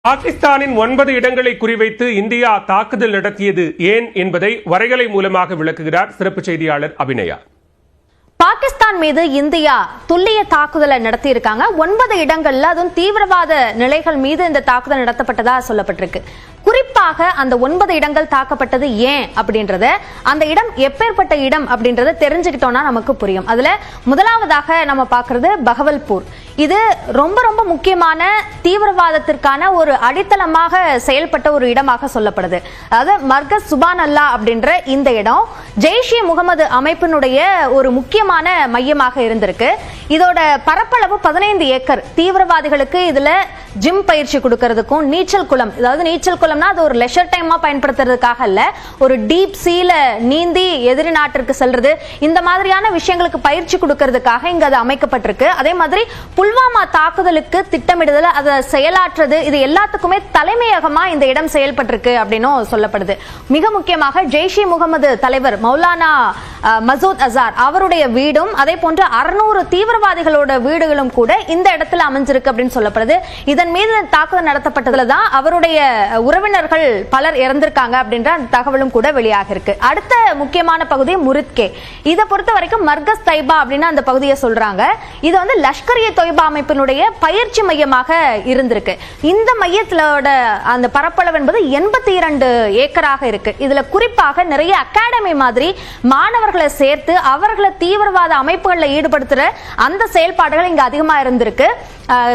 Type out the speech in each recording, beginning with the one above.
பாகிஸ்தானின் 9 இடங்களை குறிவைத்து இந்தியா தாக்குதல் நடத்தியது ஏன் என்பதை வரைகலை மூலமாக விளக்குகிறார் சிறப்பு செய்தியாளர் அபிநயா. பாகிஸ்தான் மீது இந்தியா துல்லிய தாக்குதலை நடத்தி இருக்காங்க. 9 இடங்கள்ல அதுவும் தீவிரவாத நிலைகள் மீது இந்த தாக்குதல் நடத்தப்பட்டதா சொல்லப்பட்டிருக்கு. குறிப்பாக அந்த 9 இடங்கள் தாக்கப்பட்டது ஏன் அப்படின்றத, அந்த இடம் எப்பேற்பட்ட இடம் அப்படின்றத தெரிஞ்சுக்கிட்டோம்னா நமக்கு புரியும். அதுல முதலாவதாக நம்ம பார்க்கிறது பகவல்பூர். இது ரொம்ப ரொம்ப முக்கியமான தீவிரவாதத்திற்கான ஒரு அடித்தளமாக செயல்பட்ட ஒரு இடமாக சொல்லப்படுது. அதாவது மர்கஸ் சுபான் அல்லா அப்படின்ற இந்த இடம் ஜெய்ஷே முகமது அமைப்பினுடைய ஒரு முக்கியமான மையமாக இருந்திருக்கு. இதோட பரப்பளவு 15 ஏக்கர். தீவிரவாதிகளுக்கு இதுல ஜிம் பயிற்சி கொடுக்கறதுக்கும் நீச்சல் குளம், அதாவது நீச்சல் குளம்னா அது ஒரு லெஷர் டைமா பயன்படுத்துறதுக்காக அல்ல, ஒரு டீப் சீல நீந்தி எதிரி நாட்டிற்கு செல்றது, இந்த மாதிரியான விஷயங்களுக்கு பயிற்சி கொடுக்கறதுக்காக இங்க அது அமைக்கப்பட்டிருக்கு. அதே மாதிரி புல்வாமா தாக்குதலுக்கு திட்டமிடுதல், அதை செயலாற்றுறது, இது எல்லாத்துக்குமே தலைமையகமா இந்த இடம் செயல்பட்டிருக்கு அப்படின்னு சொல்லப்படுது. மிக முக்கியமாக ஜெய்ஷே முகமது தலைவர் மௌலானா மசூத் அசார் அவருடைய வீடும் அதே போன்று 600 தீவிரவாதிகளோட வீடுகளும் கூட இந்த இடத்துல அமைஞ்சிருக்கு அப்படின்னு சொல்லப்படுது. இதன் மீது தாக்குதல் நடத்தப்பட்டதுல தான் அவருடைய உறவினர்கள் பலர் இறந்திருக்காங்க அப்படின்ற தகவலும் கூட வெளியாக இருக்கு. அடுத்த முக்கியமான பகுதி முரித்கே. இதை பொறுத்த வரைக்கும் மர்கஸ் தைபா அப்படின்னு அந்த பகுதியை சொல்றாங்க. இது வந்து லஷ்கர்-இ தொய்பா அமைப்பினுடைய பயிற்சி மையமாக இருந்திருக்கு. இந்த மையத்தோட அந்த பரப்பளவு என்பது 82 ஏக்கராக இருக்கு. இதுல குறிப்பாக நிறைய அகாடமி மாதிரி மாணவர்களை சேர்த்து அவர்களை தீவிரவாத அமைப்புகளில் ஈடுபடுத்துற அந்த செயல்பாடுகள் இங்க அதிகமா இருந்திருக்கு.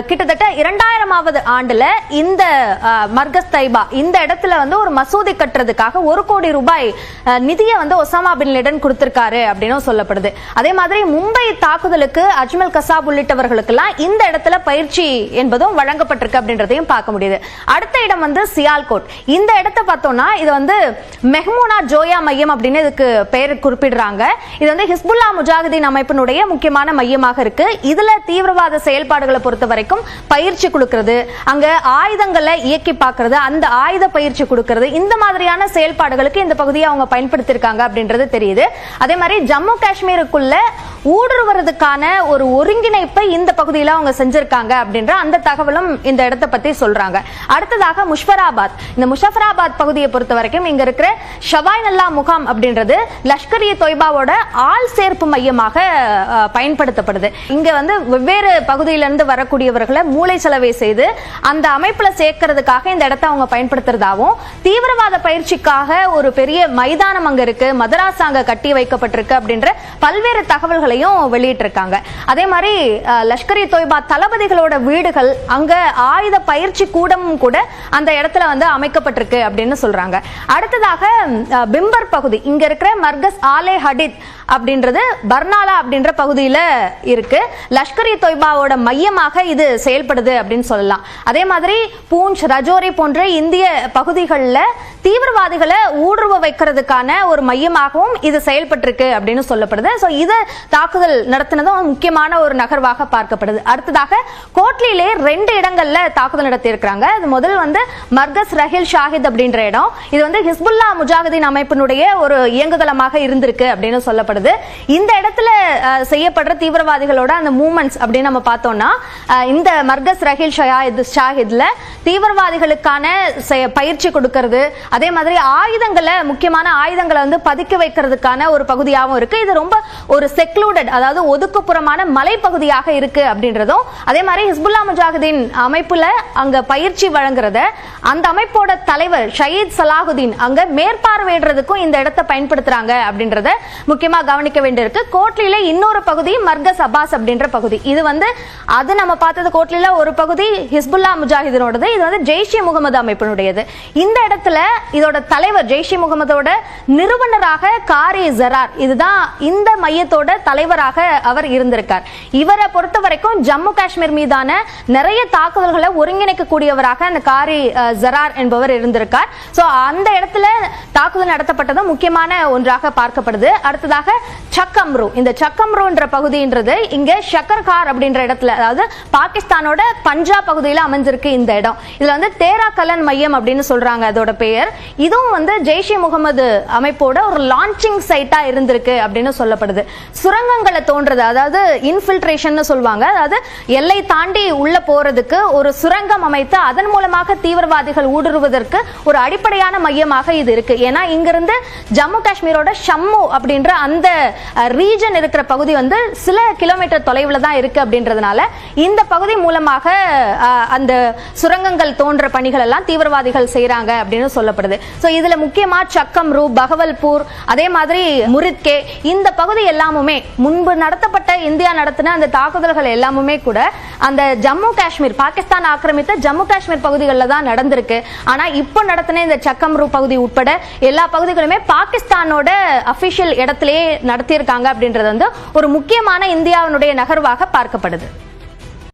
கிட்டத்தட்ட 2000ஆவது ஆண்டுல இந்த மர்கஸ் தைபா இந்த இடத்துல வந்து ஒரு மசூதி கட்டுறதுக்காக 1 கோடி ரூபாய் நிதியை வந்து ஒசாமா பின் லேடன் கொடுத்திருக்காரு அப்படின்னு சொல்லப்படுது. அதே மாதிரி மும்பை தாக்குதலுக்கு அஜ்மல் கசாப் உள்ளிட்டவர்களுக்கு எல்லாம் இந்த இடத்துல பயிற்சி என்பதும் வழங்கப்பட்டிருக்கு அப்படின்றதையும் பார்க்க முடியுது. அடுத்த இடம் வந்து சியால்கோட். இந்த இடத்தை பார்த்தோம்னா இது வந்து மெஹ்மூனா ஜோயா மையம் அப்படின்னு இதுக்கு பெயர் குறிப்பிடுறாங்க. இது வந்து ஹிஸ்புல்லா முஜாஹிதீன் அமைப்பினுடைய முக்கியமான மையமாக இருக்கு. இதுல தீவிரவாத செயல்பாடுகளை பொறுத்த வரைக்கும் பயிற்சி கொடுக்கிறது, அங்க ஆயுதங்களை இயக்கி பார்க்கிறது, அந்த ஆயுத பயிற்சி கொடுக்கிறது, இந்த மாதிரியான செயல்பாடுகளுக்கு இந்த பகுதியை அவங்க பயன்படுத்தியிருக்காங்க அப்படின்றது தெரியுது. அதே மாதிரி ஜம்மு காஷ்மீருக்குள்ள ஊடுருவதற்கான ஒரு ஒருங்கிணைப்பை இந்த பகுதியில் அவங்க செஞ்சிருக்காங்க அப்படின்ற அந்த தகவலும் இந்த இடத்தை பத்தி சொல்றாங்க. அடுத்ததாக முஷ்பராபாத். இந்த முஷஃபராபாத் பகுதியை பொறுத்த வரைக்கும் இங்க இருக்கிற ஷவாய் நல்லா முகாம் அப்படின்றது லஷ்கர்-இ தொய்பாவோட ஆள் சேர்ப்பு மையமாக பயன்படுத்தப்படுது. இங்க வந்து வெவ்வேறு பகுதியிலிருந்து வரக்கூடியவர்களை மூளை செலவை செய்து அந்த அமைப்புல சேர்க்கிறதுக்காக இந்த இடத்தை அவங்க பயன்படுத்துறதாவும், தீவிரவாத பயிற்சிக்காக ஒரு பெரிய மைதானம் அங்க இருக்கு, மதராசா அங்க கட்டி வைக்கப்பட்டிருக்கு அப்படின்ற பல்வேறு தகவல்களையும் வெளியிட்டிருக்காங்க. அதே மாதிரி லஷ்கர்-இ தொய்பா தளபதிகளோட வீடுகள், அங்க ஆயுத பயிற்சி கூடமும் கூட அந்த இடத்துல வந்து அமைக்கப்பட்டிருக்கு அப்படின்னு சொல்றாங்க. அடுத்ததாக பிம்பர் பகுதி. இங்க இருக்கிற மர்கஸ் ஆலே ஹடித் அப்படின்றது பர்னாலா அப்படின்ற பகுதியில இருக்கு. லஷ்கர்-இ தொய்பாவோட மையமாக இது செயல்படுது அப்படின்னு சொல்லலாம். அதே மாதிரி பூஞ்ச், ரஜோரி போன்ற இந்திய பகுதிகளில் தீவிரவாதிகளை ஊடுருவ வைக்கிறதுக்கான ஒரு மையமாகவும் இது செயல்பட்டிருக்கு அப்படின்னு சொல்லப்படுது. ஸோ இது தாக்குதல் நடத்தினதும் முக்கியமான ஒரு நகர்வாக பார்க்கப்படுது. அடுத்ததாக கோட்லியிலே 2 இடங்கள்ல தாக்குதல் நடத்தி இருக்கிறாங்க. அது முதல் வந்து மர்கஸ் ரஹில் ஷாஹித் அப்படின்ற இடம். இது வந்து ஹிஸ்புல்லா முஜாஹிதீன் அமைப்பினுடைய ஒரு இயங்குதளமாக இருந்திருக்கு அப்படின்னு சொல்லப்படுது. இந்த இடத்துல செய்யப்படுற தீவிரவாதிகளோட அந்த மூவ்மெண்ட்ஸ் அப்படின்னு நம்ம பார்த்தோம்னா, இந்த மர்கஸ் ரஹில் ஷாஹித்ல தீவிரவாதிகளுக்கான பயிற்சி கொடுக்கிறது, அதே மாதிரி ஆயுதங்களை, முக்கியமான ஆயுதங்களை வந்து பதுக்கி வைக்கிறதுக்கான ஒரு பகுதியாகவும் இருக்கு. இது ரொம்ப ஒரு செக்லூடட், அதாவது ஒதுக்குப்புறமான மலைப்பகுதியாக இருக்கு அப்படின்றதும், அதே மாதிரி ஹிஸ்புல்லா முஜாஹிதீன் அமைப்புல அங்க பயிற்சி வழங்குறத அந்த அமைப்போட தலைவர் ஷயீத் சலாஹுதீன் அங்க மேற்பார்வையிடுறதுக்கும் இந்த இடத்தை பயன்படுத்துறாங்க அப்படின்றத முக்கியமா கவனிக்க வேண்டியிருக்கு. கோட்லியில இன்னொரு பகுதி மர்கஸ் அப்பாஸ் அப்படின்ற பகுதி. இது வந்து அது நம்ம பார்த்தது கோட்லியில ஒரு பகுதி ஹிஸ்புல்லா முஜாஹிதீனோடது, இது வந்து ஜெய்ஷே முகமது அமைப்பினுடையது. இந்த இடத்துல இதோட தலைவர் ஜெய்ஷே முகமதோட நிறுவனராக காரி ஜரார், இதுதான் இந்த மையத்தோட தலைவராக அவர் இருந்திருக்கார். இவரை பொறுத்த வரைக்கும் ஜம்மு காஷ்மீர் மீதான நிறைய தாக்குதல்களை ஒருங்கிணைக்கக்கூடியவராக அந்த காரி ஜரார் என்பவர் இருந்திருக்கார். சோ அந்த இடத்துல தாக்குதல் நடத்தப்பட்டதும் முக்கியமான ஒன்றாக பார்க்கப்படுது. அடுத்ததாக சக்கம்ரு. இந்த சக்கம்ருன்ற பகுதின்றது இங்க ஷக்கர்கார் அப்படின்ற இடத்துல, அதாவது பாகிஸ்தானோட பஞ்சாப் பகுதியில் அமைஞ்சிருக்கு இந்த இடம். இதுல வந்து தேரா கலன் மையம் அப்படின்னு சொல்றாங்க அதோட பெயர். இதுவும் வந்து ஜெய்ஷே முகமது அமைப்போட ஒரு லான்ச்சிங் சைட்டா இருந்திருக்கு அப்படின்னு சொல்லப்படுது. சுரங்கங்களை தோன்றது, அதாவது இன்ஃபில்ட்ரேஷன் சொல்லுவாங்க, அதாவது எல்லை தாண்டி உள்ள போறதுக்கு ஒரு சுரங்கம் அமைத்து அதன் மூலமாக தீவிரவாதிகள் ஊடுருவதற்கு ஒரு அடிப்படையான மையமாக இது இருக்கு. ஏன்னா இங்கிருந்து ஜம்மு காஷ்மீரோட ஷம்மு அப்படின்ற அந்த ரீஜன் இருக்கிற பகுதி வந்து சில கிலோமீட்டர் தொலைவில் தான் இருக்கு. அப்படின்றதுனால இந்த பகுதி மூலமாக அந்த சுரங்கங்கள் தோன்ற பணிகள் எல்லாம் தீவிரவாதிகள் செய்யறாங்க அப்படின்னு சொல்லப்படுது. சோ இதுல முக்கியமா சக்கம்ரு, பகவல்பூர், அதே மாதிரி முரித்கே, இந்த பகுதி எல்லாமுமே முன்பு நடத்தப்பட்ட இந்தியா நடத்தின அந்த தாக்குதல்கள் எல்லாமுமே கூட அந்த ஜம்மு காஷ்மீர், பாகிஸ்தான் ஆக்கிரமித்த ஜம்மு காஷ்மீர் பகுதிகளில் தான் நடந்திருக்கு. ஆனா இப்போ நடத்தின இந்த சக்கம்ரு பகுதி உட்பட எல்லா பகுதிகளுமே பாகிஸ்தானோட அபிஷியல் இடத்திலேயே நடத்தியிருக்காங்க அப்படின்றது வந்து ஒரு முக்கியமான இந்தியாவினுடைய நகர்வாக பார்க்கப்படுது.